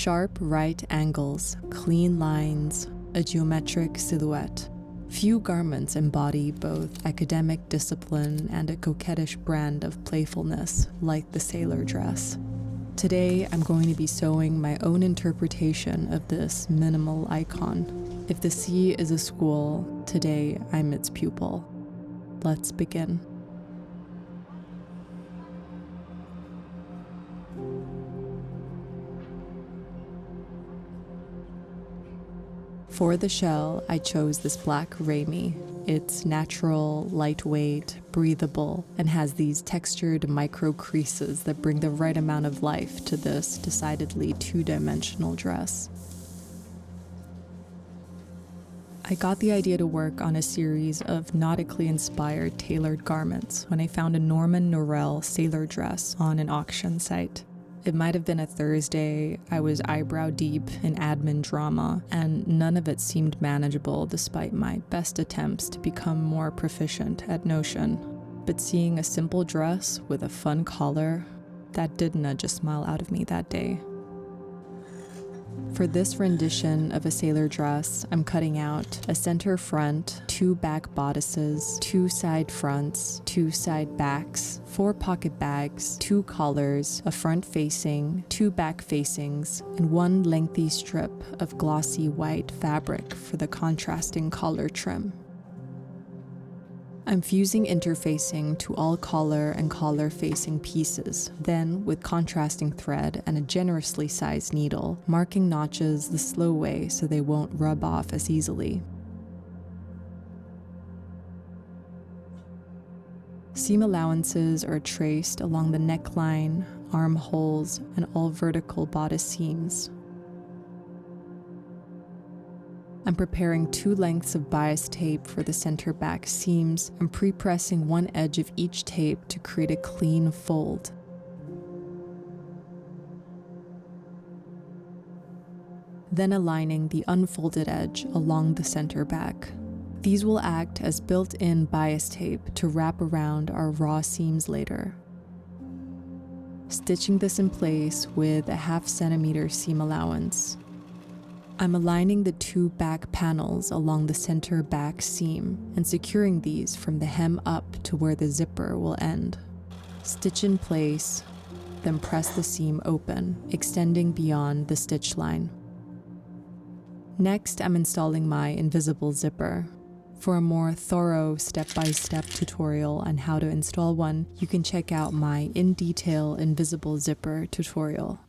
Sharp right angles, clean lines, a geometric silhouette. Few garments embody both academic discipline and a coquettish brand of playfulness, like the sailor dress. Today, I'm going to be sewing my own interpretation of this minimal icon. If the sea is a school, today I'm its pupil. Let's begin. For the shell, I chose this black Rami. It's natural, lightweight, breathable, and has these textured micro creases that bring the right amount of life to this decidedly two-dimensional dress. I got the idea to work on a series of nautically inspired tailored garments when I found a Norman Norell sailor dress on an auction site. It might have been a Thursday, I was eyebrow deep in admin drama, and none of it seemed manageable despite my best attempts to become more proficient at Notion. But seeing a simple dress with a fun collar, that did nudge a smile out of me that day. For this rendition of a sailor dress, I'm cutting out a center front, 2 back bodices, 2 side fronts, 2 side backs, 4 pocket bags, 2 collars, a front facing, 2 back facings, and 1 lengthy strip of glossy white fabric for the contrasting collar trim. I'm fusing interfacing to all collar and collar facing pieces, then with contrasting thread and a generously sized needle, marking notches the slow way so they won't rub off as easily. Seam allowances are traced along the neckline, armholes, and all vertical bodice seams. I'm preparing 2 lengths of bias tape for the center back seams and pre-pressing 1 edge of each tape to create a clean fold. Then aligning the unfolded edge along the center back. These will act as built-in bias tape to wrap around our raw seams later. Stitching this in place with a 0.5 centimeter seam allowance. I'm aligning the 2 back panels along the center back seam and securing these from the hem up to where the zipper will end. Stitch in place, then press the seam open, extending beyond the stitch line. Next, I'm installing my invisible zipper. For a more thorough step-by-step tutorial on how to install one, you can check out my in-detail invisible zipper tutorial.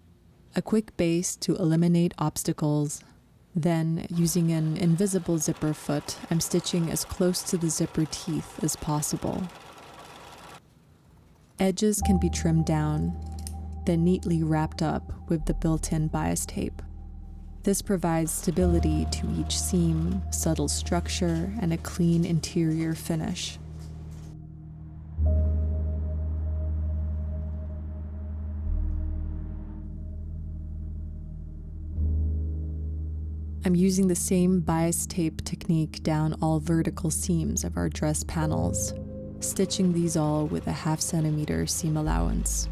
A quick base to eliminate obstacles. Then, using an invisible zipper foot, I'm stitching as close to the zipper teeth as possible. Edges can be trimmed down, then neatly wrapped up with the built-in bias tape. This provides stability to each seam, subtle structure, and a clean interior finish. I'm using the same bias tape technique down all vertical seams of our dress panels, stitching these all with a 0.5 centimeter seam allowance.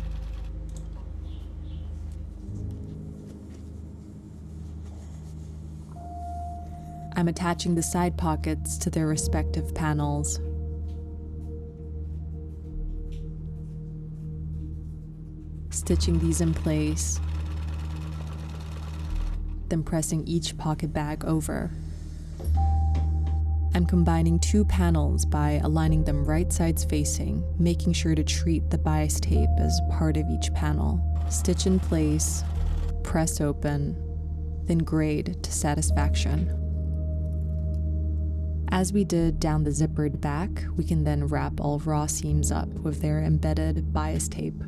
I'm attaching the side pockets to their respective panels. Stitching these in place, then pressing each pocket bag over. I'm combining 2 panels by aligning them right sides facing, making sure to treat the bias tape as part of each panel. Stitch in place, press open, then grade to satisfaction. As we did down the zippered back, we can then wrap all raw seams up with their embedded bias tape.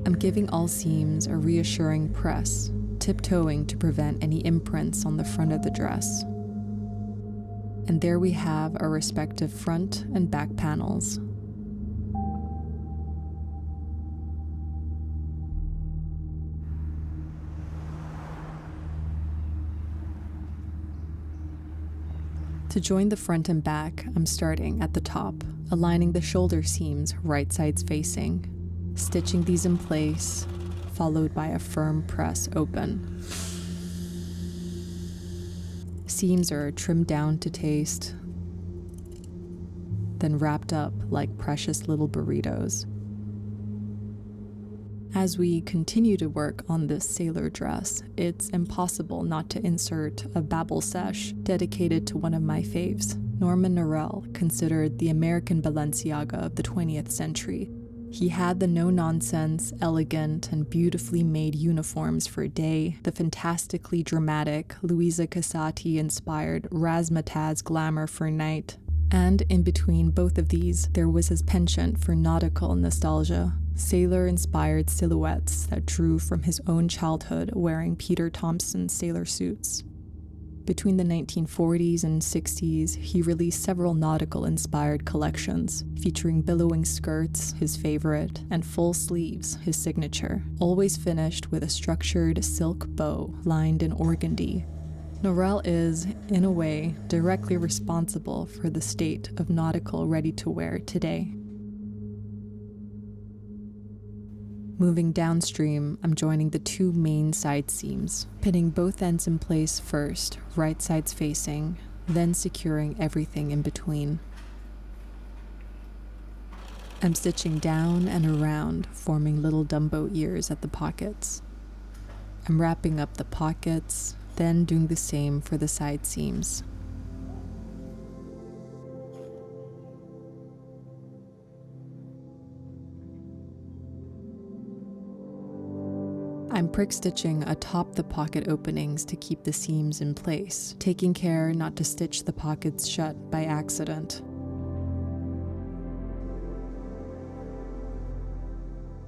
I'm giving all seams a reassuring press, tiptoeing to prevent any imprints on the front of the dress. And there we have our respective front and back panels. To join the front and back, I'm starting at the top, aligning the shoulder seams right sides facing. Stitching these in place, followed by a firm press open. Seams are trimmed down to taste, then wrapped up like precious little burritos. As we continue to work on this sailor dress, it's impossible not to insert a babble sesh dedicated to one of my faves, Norell, considered the American Balenciaga of the 20th century. He had the no-nonsense, elegant, and beautifully made uniforms for day, the fantastically dramatic, Louisa Casati-inspired razzmatazz glamour for night, and in between both of these, there was his penchant for nautical nostalgia, sailor-inspired silhouettes that drew from his own childhood wearing Peter Thompson's sailor suits. Between the 1940s and 60s, he released several nautical-inspired collections, featuring billowing skirts, his favorite, and full sleeves, his signature, always finished with a structured silk bow lined in organdy. Norell is, in a way, directly responsible for the state of nautical ready-to-wear today. Moving downstream, I'm joining the two main side seams, pinning both ends in place first, right sides facing, then securing everything in between. I'm stitching down and around, forming little Dumbo ears at the pockets. I'm wrapping up the pockets, then doing the same for the side seams. I'm prick stitching atop the pocket openings to keep the seams in place, taking care not to stitch the pockets shut by accident.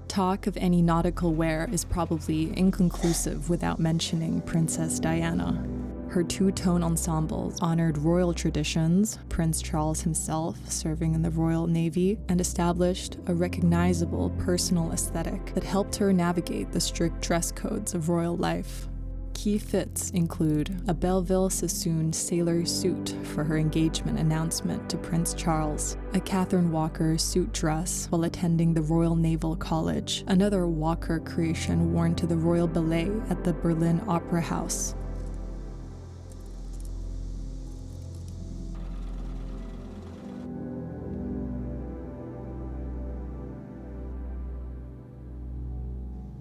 Talk of any nautical wear is probably inconclusive without mentioning Princess Diana. Her two-tone ensembles honored royal traditions, Prince Charles himself serving in the Royal Navy, and established a recognizable personal aesthetic that helped her navigate the strict dress codes of royal life. Key fits include a Belleville Sassoon sailor suit for her engagement announcement to Prince Charles, a Catherine Walker suit dress while attending the Royal Naval College, another Walker creation worn to the Royal Ballet at the Berlin Opera House.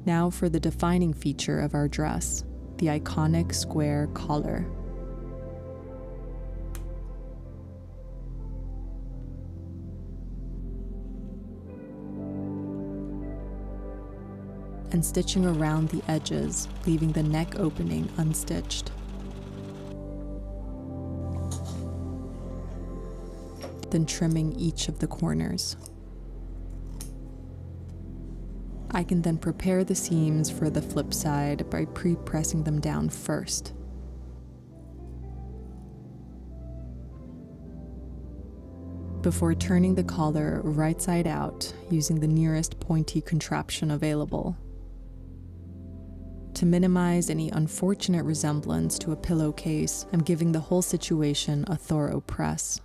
Now for the defining feature of our dress, the iconic square collar. And stitching around the edges, leaving the neck opening unstitched. Then trimming each of the corners. I can then prepare the seams for the flip side by pre-pressing them down first. Before turning the collar right side out using the nearest pointy contraption available. To minimize any unfortunate resemblance to a pillowcase, I'm giving the whole situation a thorough press.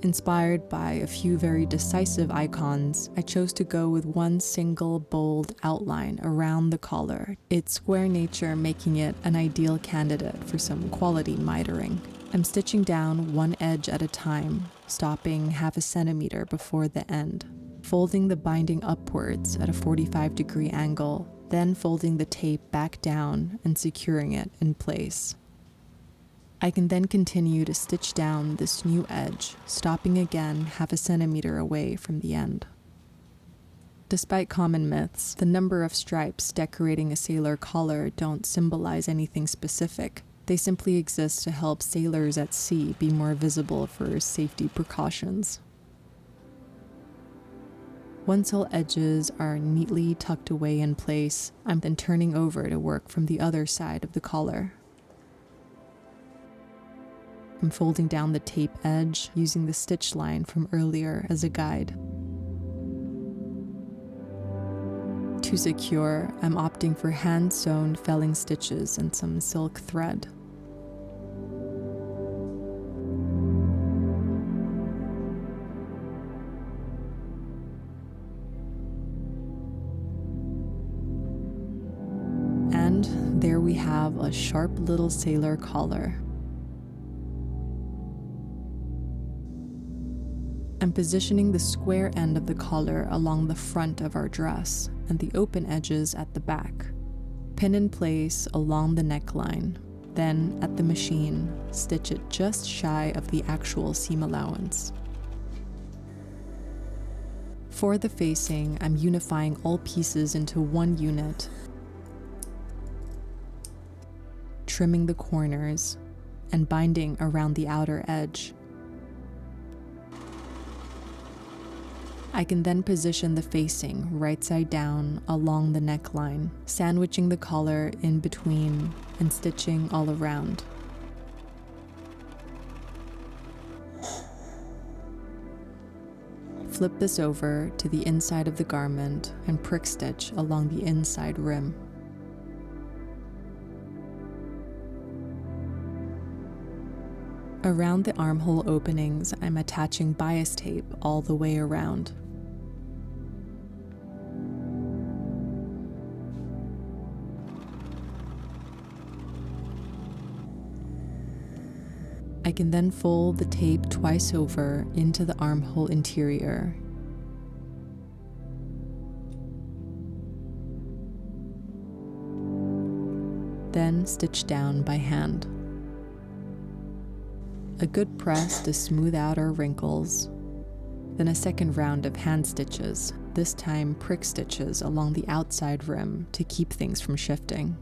Inspired by a few very decisive icons, I chose to go with one single bold outline around the collar, its square nature making it an ideal candidate for some quality mitering. I'm stitching down one edge at a time, stopping half a centimeter before the end, folding the binding upwards at a 45-degree angle, then folding the tape back down and securing it in place. I can then continue to stitch down this new edge, stopping again half a centimeter away from the end. Despite common myths, the number of stripes decorating a sailor collar don't symbolize anything specific. They simply exist to help sailors at sea be more visible for safety precautions. Once all edges are neatly tucked away in place, I'm then turning over to work from the other side of the collar. I'm folding down the tape edge, using the stitch line from earlier as a guide. To secure, I'm opting for hand-sewn felling stitches and some silk thread. there we have a sharp little sailor collar. I'm positioning the square end of the collar along the front of our dress and the open edges at the back. Pin in place along the neckline. Then, at the machine, stitch it just shy of the actual seam allowance. For the facing, I'm unifying all pieces into one unit, trimming the corners, and binding around the outer edge. I can then position the facing right side down along the neckline, sandwiching the collar in between and stitching all around. Flip this over to the inside of the garment and prick stitch along the inside rim. Around the armhole openings, I'm attaching bias tape all the way around. I can then fold the tape twice over into the armhole interior. Then stitch down by hand. A good press to smooth out our wrinkles. Then a second round of hand stitches, this time prick stitches along the outside rim to keep things from shifting.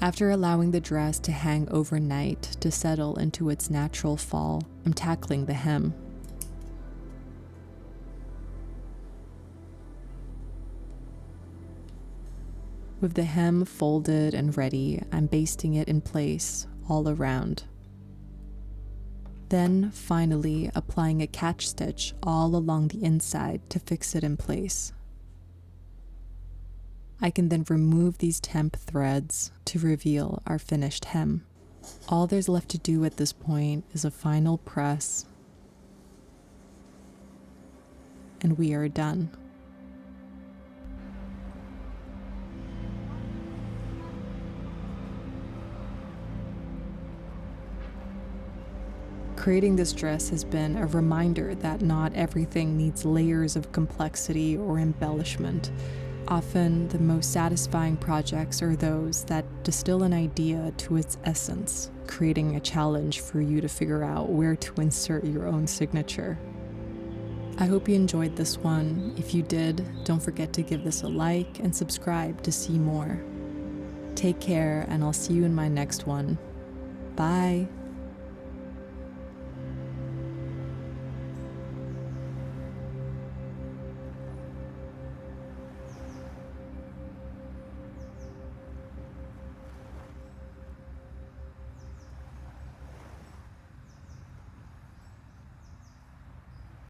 After allowing the dress to hang overnight to settle into its natural fall, I'm tackling the hem. With the hem folded and ready, I'm basting it in place all around. Then, finally, applying a catch stitch all along the inside to fix it in place. I can then remove these temp threads to reveal our finished hem. All there's left to do at this point is a final press, and we are done. Creating this dress has been a reminder that not everything needs layers of complexity or embellishment. Often, the most satisfying projects are those that distill an idea to its essence, creating a challenge for you to figure out where to insert your own signature. I hope you enjoyed this one. If you did, don't forget to give this a like and subscribe to see more. Take care, and I'll see you in my next one. Bye!